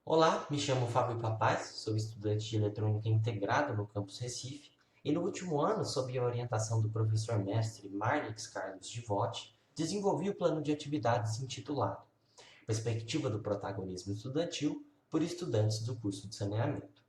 Olá, me chamo Fábio Papaz, sou estudante de eletrônica integrada no campus Recife e no último ano, sob a orientação do professor mestre Marnix Carlos Givotti, desenvolvi o plano de atividades intitulado Perspectiva do Protagonismo Estudantil por Estudantes do Curso de Saneamento.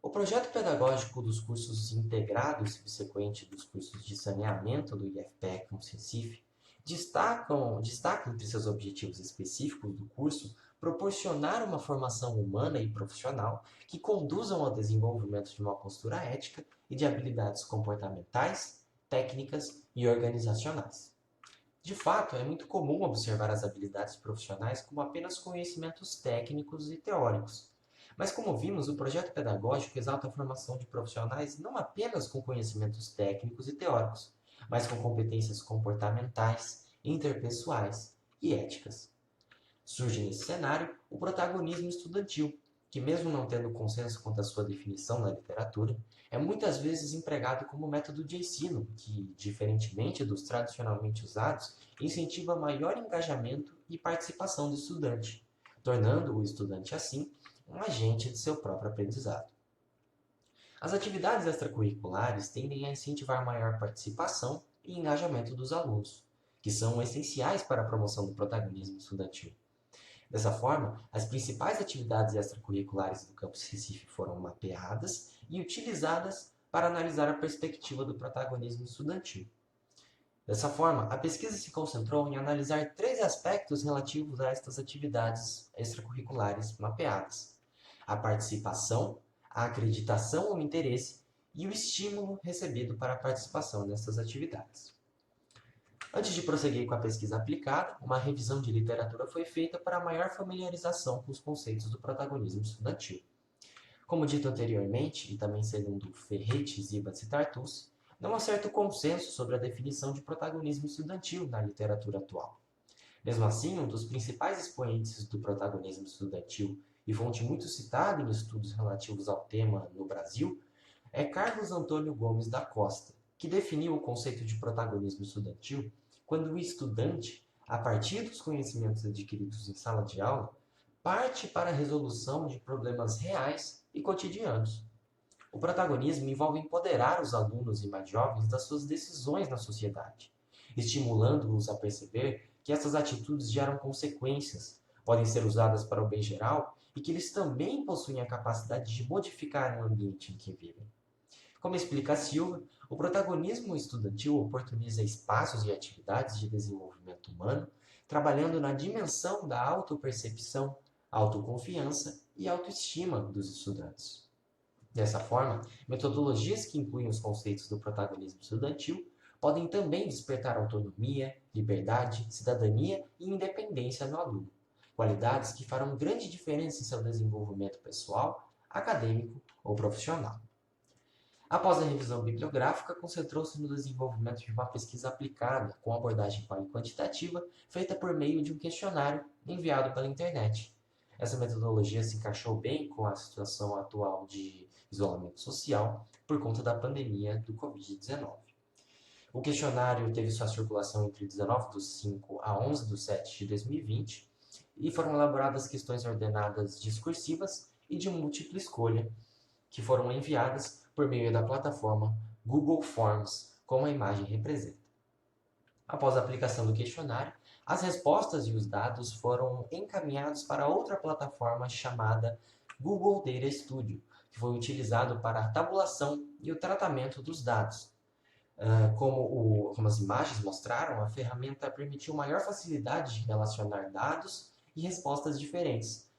O projeto pedagógico dos cursos integrados subsequente dos cursos de saneamento do IFPE Campus Recife destaca entre seus objetivos específicos do curso proporcionar uma formação humana e profissional que conduzam ao desenvolvimento de uma postura ética e de habilidades comportamentais, técnicas e organizacionais. De fato, é muito comum observar as habilidades profissionais como apenas conhecimentos técnicos e teóricos. Mas, como vimos, o projeto pedagógico exalta a formação de profissionais não apenas com conhecimentos técnicos e teóricos, mas com competências comportamentais, interpessoais e éticas. Surge nesse cenário o protagonismo estudantil, que, mesmo não tendo consenso quanto à sua definição na literatura, é muitas vezes empregado como método de ensino que, diferentemente dos tradicionalmente usados, incentiva maior engajamento e participação do estudante, tornando o estudante, assim, um agente de seu próprio aprendizado. As atividades extracurriculares tendem a incentivar maior participação e engajamento dos alunos, que são essenciais para a promoção do protagonismo estudantil. Dessa forma, as principais atividades extracurriculares do campus Recife foram mapeadas e utilizadas para analisar a perspectiva do protagonismo estudantil. Dessa forma, a pesquisa se concentrou em analisar três aspectos relativos a estas atividades extracurriculares mapeadas: a participação, a acreditação ou interesse e o estímulo recebido para a participação nessas atividades. Antes de prosseguir com a pesquisa aplicada, uma revisão de literatura foi feita para maior familiarização com os conceitos do protagonismo estudantil. Como dito anteriormente, e também segundo Ferretti, Zibas e Tartus, não há certo consenso sobre a definição de protagonismo estudantil na literatura atual. Mesmo assim, um dos principais expoentes do protagonismo estudantil e fonte muito citada em estudos relativos ao tema no Brasil é Carlos Antônio Gomes da Costa, que definiu o conceito de protagonismo estudantil quando o estudante, a partir dos conhecimentos adquiridos em sala de aula, parte para a resolução de problemas reais e cotidianos. O protagonismo envolve empoderar os alunos e mais jovens das suas decisões na sociedade, estimulando-os a perceber que essas atitudes geram consequências, podem ser usadas para o bem geral e que eles também possuem a capacidade de modificar o ambiente em que vivem. Como explica Silva, o protagonismo estudantil oportuniza espaços e atividades de desenvolvimento humano, trabalhando na dimensão da autopercepção, autoconfiança e autoestima dos estudantes. Dessa forma, metodologias que incluem os conceitos do protagonismo estudantil podem também despertar autonomia, liberdade, cidadania e independência no aluno, qualidades que farão grande diferença em seu desenvolvimento pessoal, acadêmico ou profissional. Após a revisão bibliográfica, concentrou-se no desenvolvimento de uma pesquisa aplicada, com abordagem quantitativa, feita por meio de um questionário enviado pela internet. Essa metodologia se encaixou bem com a situação atual de isolamento social por conta da pandemia do Covid-19. O questionário teve sua circulação entre 19 de 5 a 11 de 7 de 2020 e foram elaboradas questões ordenadas discursivas e de múltipla escolha, que foram enviadas por meio da plataforma Google Forms, como a imagem representa. Após a aplicação do questionário, as respostas e os dados foram encaminhados para outra plataforma chamada Google Data Studio, que foi utilizado para a tabulação e o tratamento dos dados. Como as imagens mostraram, a ferramenta permitiu maior facilidade de relacionar dados e respostas diferentes,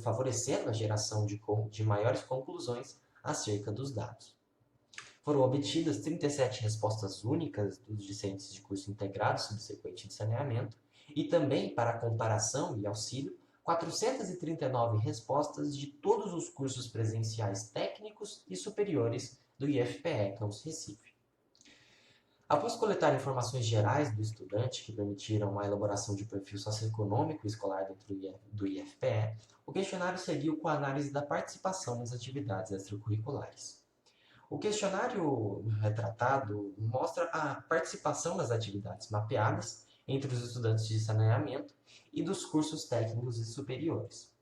favorecendo a geração de maiores conclusões acerca dos dados. Foram obtidas 37 respostas únicas dos discentes de curso integrado subsequente de saneamento e também, para comparação e auxílio, 439 respostas de todos os cursos presenciais técnicos e superiores do IFPE Campus Recife. Após coletar informações gerais do estudante que permitiram a elaboração de perfil socioeconômico e escolar dentro do IFPE, o questionário seguiu com a análise da participação nas atividades extracurriculares. O questionário retratado mostra a participação nas atividades mapeadas entre os estudantes de saneamento e dos cursos técnicos e superiores.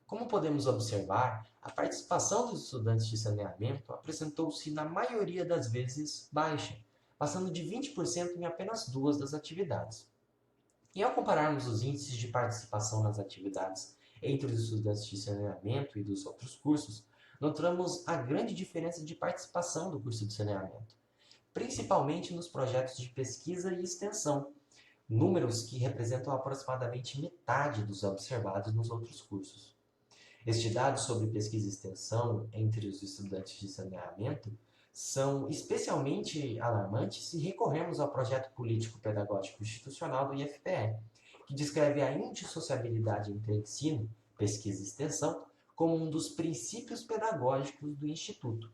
Como podemos observar, a participação dos estudantes de saneamento apresentou-se na maioria das vezes baixa, passando de 20% em apenas duas das atividades. E ao compararmos os índices de participação nas atividades entre os estudantes de saneamento e dos outros cursos, notamos a grande diferença de participação do curso de saneamento, principalmente nos projetos de pesquisa e extensão, números que representam aproximadamente metade dos observados nos outros cursos. Este dado sobre pesquisa e extensão entre os estudantes de saneamento são especialmente alarmantes se recorrermos ao projeto político-pedagógico institucional do IFPE, que descreve a indissociabilidade entre ensino, pesquisa e extensão como um dos princípios pedagógicos do Instituto.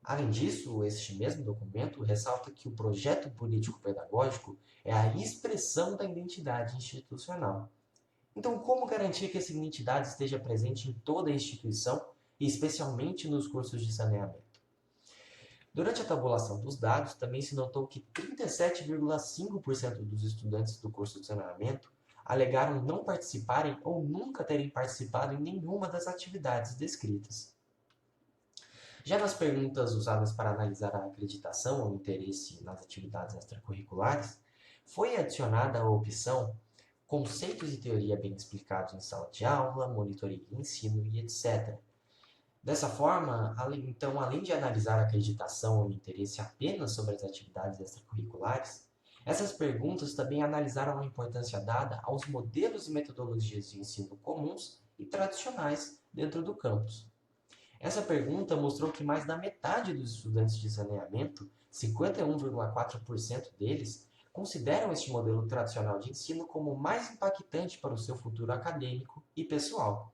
Além disso, este mesmo documento ressalta que o projeto político-pedagógico é a expressão da identidade institucional. Então, como garantir que essa identidade esteja presente em toda a instituição e especialmente nos cursos de saneamento? Durante a tabulação dos dados, também se notou que 37,5% dos estudantes do curso de saneamento alegaram não participarem ou nunca terem participado em nenhuma das atividades descritas. Já nas perguntas usadas para analisar a acreditação ou interesse nas atividades extracurriculares, foi adicionada a opção conceitos e teoria bem explicados em sala de aula, monitoria de ensino e etc. Dessa forma, além de analisar a acreditação ou interesse apenas sobre as atividades extracurriculares, essas perguntas também analisaram a importância dada aos modelos e metodologias de ensino comuns e tradicionais dentro do campus. Essa pergunta mostrou que mais da metade dos estudantes de saneamento, 51,4% deles, consideram este modelo tradicional de ensino como mais impactante para o seu futuro acadêmico e pessoal.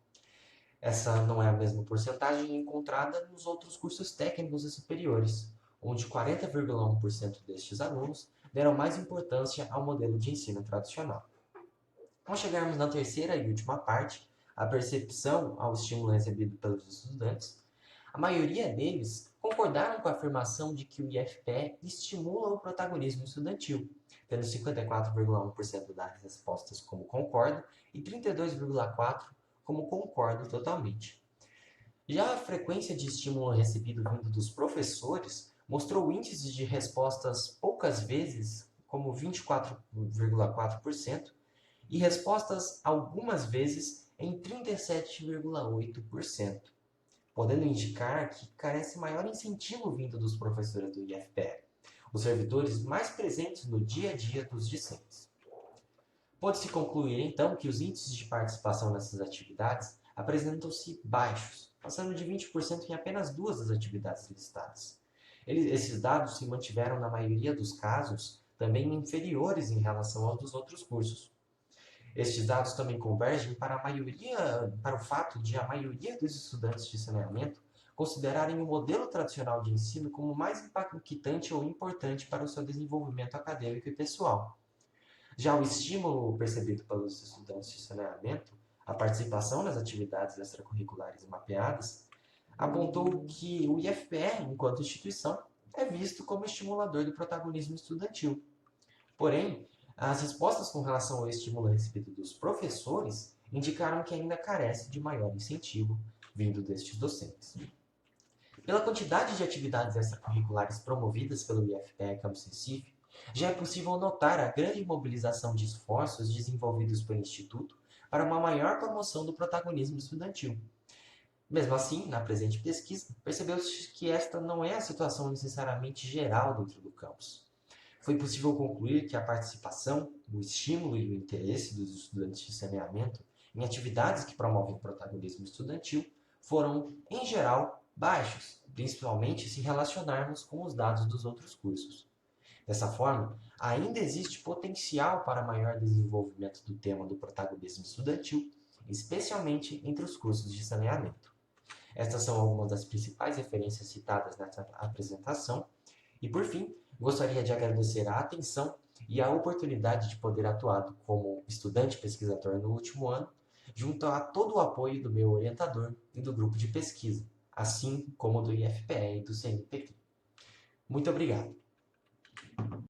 Essa não é a mesma porcentagem encontrada nos outros cursos técnicos e superiores, onde 40,1% destes alunos deram mais importância ao modelo de ensino tradicional. Ao chegarmos na terceira e última parte, a percepção ao estímulo recebido pelos estudantes, a maioria deles concordaram com a afirmação de que o IFPE estimula o protagonismo estudantil, tendo 54,1% das respostas como concordo e 32,4% como concordo totalmente. Já a frequência de estímulo recebido vindo dos professores mostrou índices de respostas poucas vezes, como 24,4%, e respostas algumas vezes em 37,8%, podendo indicar que carece maior incentivo vindo dos professores do IFPE, os servidores mais presentes no dia a dia dos discentes. Pode-se concluir, então, que os índices de participação nessas atividades apresentam-se baixos, passando de 20% em apenas duas das atividades listadas. Esses dados se mantiveram, na maioria dos casos, também inferiores em relação aos dos outros cursos. Estes dados também convergem para o fato de a maioria dos estudantes de saneamento considerarem o modelo tradicional de ensino como mais impactante ou importante para o seu desenvolvimento acadêmico e pessoal. Já o estímulo percebido pelos estudantes de saneamento, a participação nas atividades extracurriculares mapeadas, apontou que o IFPE, enquanto instituição, é visto como estimulador do protagonismo estudantil. Porém, as respostas com relação ao estímulo recebido dos professores indicaram que ainda carece de maior incentivo vindo destes docentes. Pela quantidade de atividades extracurriculares promovidas pelo IFPE Campus Recife, já é possível notar a grande mobilização de esforços desenvolvidos pelo Instituto para uma maior promoção do protagonismo estudantil. Mesmo assim, na presente pesquisa, percebeu-se que esta não é a situação necessariamente geral dentro do campus. Foi possível concluir que a participação, o estímulo e o interesse dos estudantes de saneamento em atividades que promovem o protagonismo estudantil foram, em geral, baixos, principalmente se relacionarmos com os dados dos outros cursos. Dessa forma, ainda existe potencial para maior desenvolvimento do tema do protagonismo estudantil, especialmente entre os cursos de saneamento. Estas são algumas das principais referências citadas nessa apresentação. E, por fim, gostaria de agradecer a atenção e a oportunidade de poder atuar como estudante pesquisador no último ano, junto a todo o apoio do meu orientador e do grupo de pesquisa, assim como do IFPE e do CNPq. Muito obrigado.